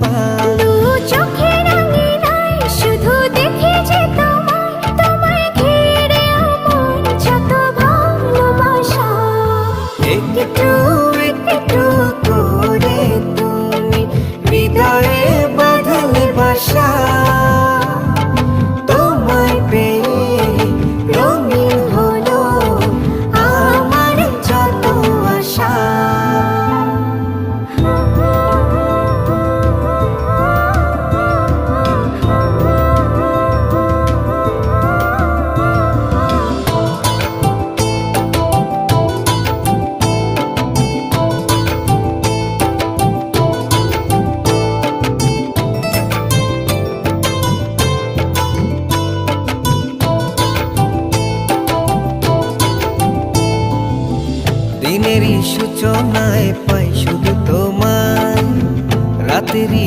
পাই। দু চোখের আঙিনায় শুধু দেখি যে তোমায়, তোমায় ঘিরে আমার যত ভালোবাসা। একটু একটু করে তুমি হৃদয়ে বাঁধলে বাসা। তোমায় পেয়ে রঙিন হলো আমার যত আশা। দিনেরই সূচনায় পাই শুধু তোমায়, রাতেরই